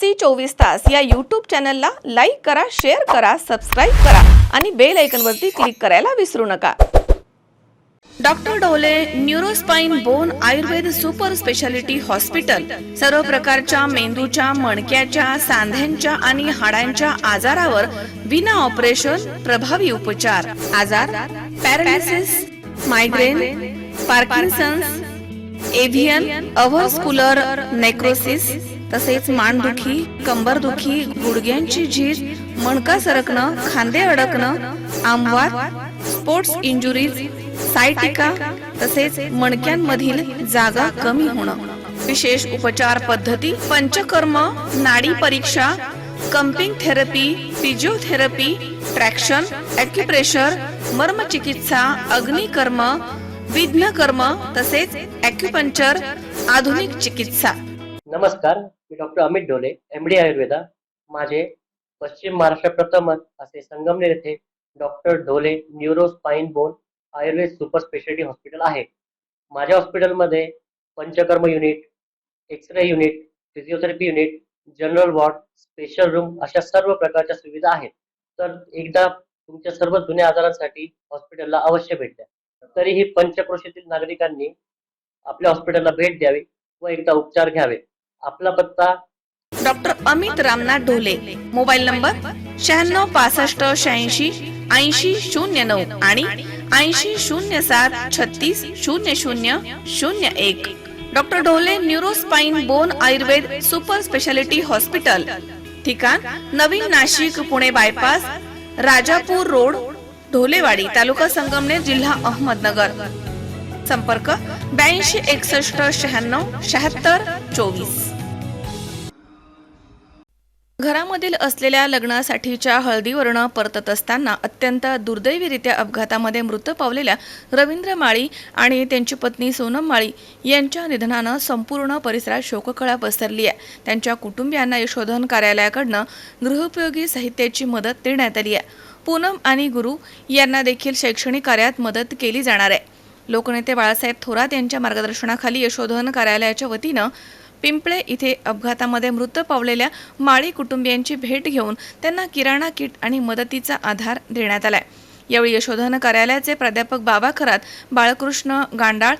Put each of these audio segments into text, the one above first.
SC24 तास या YouTube चॅनलला लाईक करा, शेअर करा, सबस्क्राईब करा आणि बेल आयकॉनवरती क्लिक करायला विसरू नका। Doctor Dhole neurospine bone Ayurveda super speciality hospital सर्व प्रकारच्या मेंदूच्या, मणक्याच्या, सांध्यांच्या आणि हाडांच्या आजारावर विना ऑपरेशन प्रभावी उपचार। आजार पॅरालिसिस, मायग्रेन, पार्किन्सन्स, एव्हियन, अव्हस्क्युलर नेक्रोसिस, तसेच मानदुखी, कंबरदुखी, गुडघ्यांची झीज, मणका सरकणं, खांदे अडकणं, आमवात, स्पोर्ट्स इंजुरीज, सायटिका, तसेच मणक्यांमधील जागा कमी होणं। विशेष उपचार पद्धती पंचकर्म, नाडी परीक्षा, cupping therapy, physiotherapy, traction, acupressure, मर्मचिकित्सा, अग्निकर्म, विघ्नकर्म, तसेच ॲक्युपंक्चर, आधुनिक चिकित्सा। नमस्कार, मी डॉक्टर अमित ढोले, MD आयुर्वेदा। माझे पश्चिम महाराष्ट्र प्रथमच असे संगमनेर येथे doctor Dhole neuro spine bone Ayurveda super speciality hospital आहे। माझ्या हॉस्पिटलमध्ये panchakarma unit, x ray unit, physiotherapy unit, general ward, special room अशा सर्व प्रकारच्या सुविधा आहेत। तर एकदा तुमच्या सर्व जुन्या आजारांसाठी हॉस्पिटलला अवश्य भेट द्या। तरीही पंचक्रोशीतील नागरिकांनी आपल्या हॉस्पिटलला भेट द्यावी व एकदा उपचार घ्यावे। आपला पत्ता doctor Amit Ramnath Dhole, mobile number 96 65 86 80 09 आणि 80 07 36 00 01। Doctor Dhole neurospine bone Ayurveda super speciality hospital, ठिकाण नवीन नाशिक पुणे बायपास, राजापूर रोड, ढोलेवाडी, तालुका संगमनेर, जिल्हा अहमदनगर। संपर्क 82 61 96 76 24। घरामधील असलेल्या लग्नासाठीच्या हळदीवरनं परतत असताना अत्यंत दुर्दैवीरित्या अपघातामध्ये मृत पावलेल्या रवींद्र माळी आणि त्यांची पत्नी सोनम माळी यांच्या निधनानं संपूर्ण परिसरात शोककळा पसरली आहे। त्यांच्या कुटुंबियांना यशोधन कार्यालयाकडनं गृहोपयोगी साहित्याची मदत देण्यात आली आहे। पूनम आणि गुरु यांना देखील शैक्षणिक कार्यात मदत केली जाणार आहे। लोकनेते बाळासाहेब थोरात यांच्या मार्गदर्शनाखाली यशोधन कार्यालयाच्या वतीनं पिंपळे इथे अपघातामध्ये मृत पावलेल्या माळी कुटुंबियांची भेट घेऊन त्यांना किराणा किट आणि मदतीचा आधार देण्यात आलाय। यावेळी यशोधन कार्यालयाचे प्राध्यापक बाबा खरात, बाळकृष्ण गांडाळ,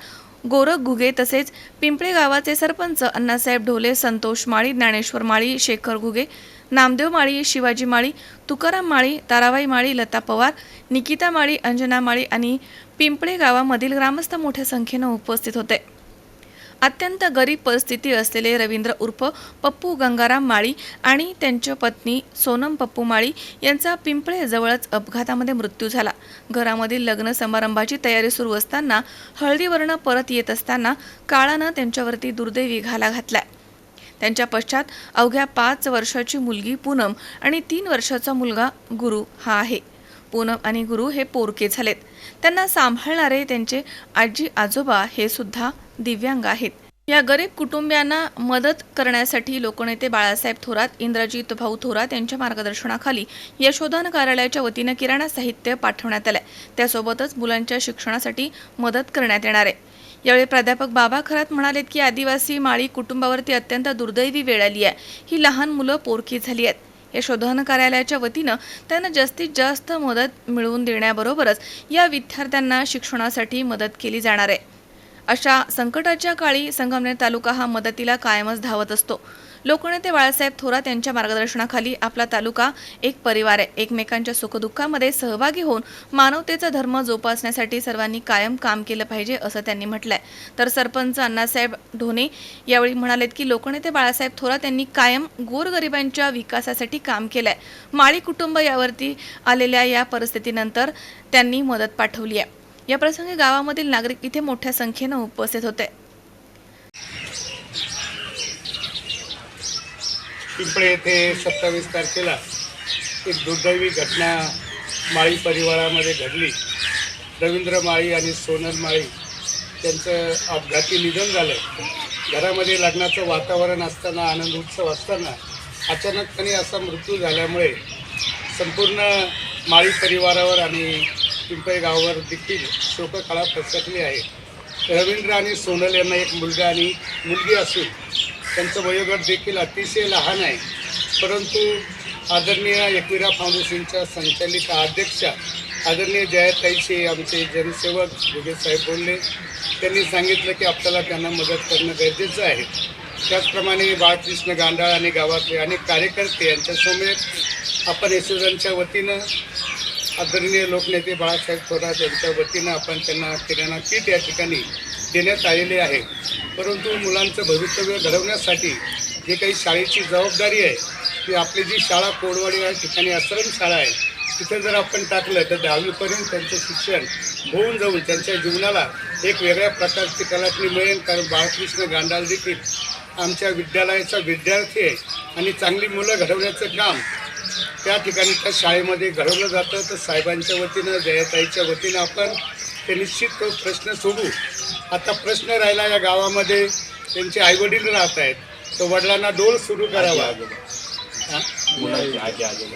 गोरख घुगे, तसेच पिंपळे गावाचे सरपंच अण्णासाहेब ढोले, संतोष माळी, ज्ञानेश्वर माळी, शेखर घुगे, नामदेव माळी, शिवाजी माळी, तुकाराम माळी, ताराबाई माळी, लता पवार, निकिता माळी, अंजना माळी आणि पिंपळे गावामधील ग्रामस्थ मोठ्या संख्येनं उपस्थित होते। अत्यंत गरीब परिस्थिती असलेले रवींद्र उर्फ पप्पू गंगाराम माळी आणि त्यांच्या पत्नी सोनम पप्पू माळी यांचा पिंपळे जवळच अपघातामध्ये मृत्यू झाला। घरामधील लग्न समारंभाची तयारी सुरू असताना हळदीवरनं परत येत असताना काळानं त्यांच्यावरती दुर्दैवी घाला घातलाय। त्यांच्या पश्चात अवघ्या 5 वर्षाची मुलगी पूनम आणि 3 वर्षाचा मुलगा गुरु हा आहे। पूनम आणि गुरु हे पोरके झालेत। त्यांना सांभाळणारे त्यांचे आजी आजोबा हे सुद्धा दिव्यांग आहेत। या गरीब कुटुंबियांना मदत करण्यासाठी लोकनेते बाळासाहेब थोरात, इंद्रजित भाऊ थोरात यांच्या मार्गदर्शनाखाली यशोधन कार्यालयाच्या वतीनं किराणा साहित्य पाठवण्यात आलंय। त्यासोबतच मुलांच्या शिक्षणासाठी मदत करण्यात येणार आहे। यावेळी प्राध्यापक बाबा खरात म्हणालेत की आदिवासी माळी कुटुंबावरती अत्यंत दुर्दैवी वेळ आली आहे। ही लहान मुलं पोरकी झाली आहेत। यशोधन कार्यालयाच्या वतीनं त्यांना जास्तीत जास्त मदत मिळवून देण्याबरोबरच या विद्यार्थ्यांना शिक्षणासाठी मदत केली जाणार आहे। अशा संकटाच्या काळी संगमनेर तालुका हा मदतीला कायमच धावत असतो। लोकनेते बाळासाहेब थोरात यांच्या मार्गदर्शनाखाली आपला तालुका एक परिवार आहे। एकमेकांच्या सुखदुःखामध्ये सहभागी होऊन मानवतेचा धर्म जोपासण्यासाठी सर्वांनी कायम काम केलं पाहिजे असं त्यांनी म्हटलंय। तर सरपंच अण्णासाहेब ढोणे यावेळी म्हणालेत की लोकनेते बाळासाहेब थोरात यांनी कायम गोरगरिबांच्या विकासासाठी काम केलंय। माळी कुटुंब यावरती आलेल्या या परिस्थितीनंतर त्यांनी मदत पाठवली आहे। या प्रसंगी गावामधील नागरिक इथे मोठ्या संख्येनं उपस्थित होते। पिंपळे येथे 27 तारखेला एक दुर्दैवी घटना माळी परिवारामध्ये घडली। रवींद्र माळी आणि सोनल माळी त्यांचं अपघाती निधन झालं। घरामध्ये लग्नाचं वातावरण असताना, आनंद उत्सव असताना अचानकपणे असा मृत्यू झाल्यामुळे संपूर्ण माळी परिवारावर आणि पिंपळे गावावर देखील शोककळा पसरली आहे। रवींद्र आणि सोनल यांना एक मुलगा आणि मुलगी असून त्यांचं वयोगट देखील अतिशय लहान आहे, परंतु आदरणीय एकविरा फाउंडेशनच्या संचालिका अध्यक्षा आदरणीय जयाताईचे आमचे जनसेवक भुगे साहेब बोलले. त्यांनी सांगितलं की आपल्याला त्यांना मदत करणं गरजेचं आहे. त्याचप्रमाणे बाळकृष्ण गांडाळ आणि गावातले अनेक कार्यकर्ते यांच्यासमवेत आपण एसोसिएशनच्या वतीनं आदरणीय लोकनेते बाळासाहेब थोरात यांच्या वतीनं आपण त्यांना किराणा किट या ठिकाणी देण्यात आलेले आहे. परंतु मुलांचं भवितव्य घडवण्यासाठी जे काही शाळेची जबाबदारी आहे ती आपली जी शाळा कोडवाडी या ठिकाणी आश्रम शाळा आहे तिथं जर आपण टाकलं तर 10वीपर्यंत त्यांचं शिक्षण होऊन जाऊन त्यांच्या जीवनाला एक वेगळ्या प्रकारची कलाटणी मिळेल. कारण बाळकृष्ण गांडाळ देखील आमच्या विद्यालयाचा विद्यार्थी आहे आणि चांगली मुलं घडवण्याचं काम त्या ठिकाणी त्या शाळेमध्ये घडवलं जातं. तर साहेबांच्या वतीनं जयताईच्या वतीनं आपण ते निश्चित तो प्रश्न सोडू. आता प्रश्न राहिला या गावामध्ये त्यांचे आईवडील राहत आहेत तर वडिलांना डोल सुरू करावा.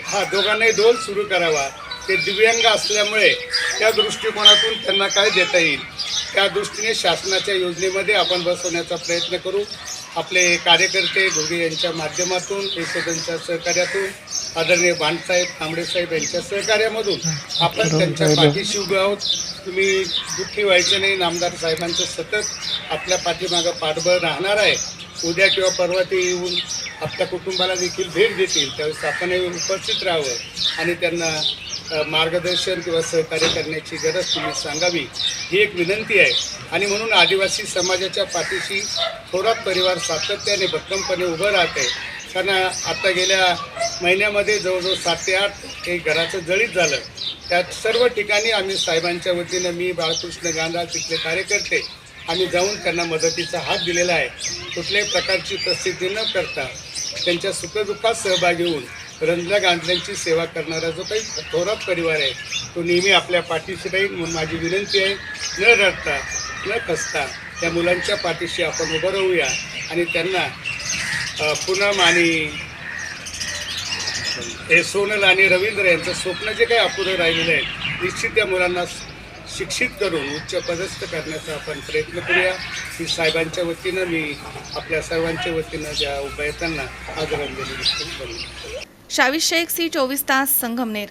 हा दोघांनाही डोल सुरू करावा. ते दिव्यांग असल्यामुळे त्या दृष्टिकोनातून त्यांना काय देता येईल त्या दृष्टीने शासनाच्या योजनेमध्ये आपण बसवण्याचा प्रयत्न करू. आपले कार्यकर्ते घोगे यांच्या माध्यमातून यशोदांच्या सहकार्यातून आदरणीय बाणसाहेब तांबडेसाहेब यांच्या सहकार्यामधून आपण त्यांच्या पाठीशी उभे आहोत. तुम्ही दुःखी व्हायचं नाही. नामदार साहेबांचं सतत आपल्या पाठीमागं पाठबळ राहणार आहे. उद्या किंवा परवा ते येऊन आपल्या कुटुंबाला देखील भेट देतील त्यावेळेस आपणही उपस्थित राहावं आणि त्यांना मार्गदर्शन किंवा सहकार्य करण्याची गरज तुम्ही सांगावी ही एक विनंती आहे. आणि म्हणून आदिवासी समाजाच्या पाठीशी थोरात परिवार सातत्याने भक्कमपणे उभं राहत आहे. कारण आता गेल्या महिन्यामध्ये जवळजवळ 7 ते 8 एक घराचं जळीत झालं. त्यात सर्व ठिकाणी आम्ही साहेबांच्या वतीनं मी बाळकृष्ण गांधाळ तिथले कार्यकर्ते आम्ही जाऊन त्यांना मदतीचा हात दिलेला आहे. कुठल्याही प्रकारची प्रसिद्धी न करता त्यांच्या सुखदुःखात सहभागी होऊन रंजना गांधळ्यांची सेवा करणारा जो काही थोरात परिवार आहे तो नेहमी आपल्या पाठीशी राहील. म्हणून माझी विनंती आहे न रडता न खचता त्या मुलांच्या पाठीशी आपण उभं राहूया आणि त्यांना पूनम आणि हे सोनल आणि रवींद्र यांचं स्वप्न जे काही अपुरं राहिलेलं आहे निश्चित त्या मुलांना शिक्षित करून उच्च पदस्थ करण्याचा आपण प्रयत्न करूया. ही साहेबांच्या वतीनं मी आपल्या सर्वांच्या वतीनं ज्या उभा आहेत त्यांना आदरांजली देतो. शावीर शेख, सी 24 तास, संगमनेर.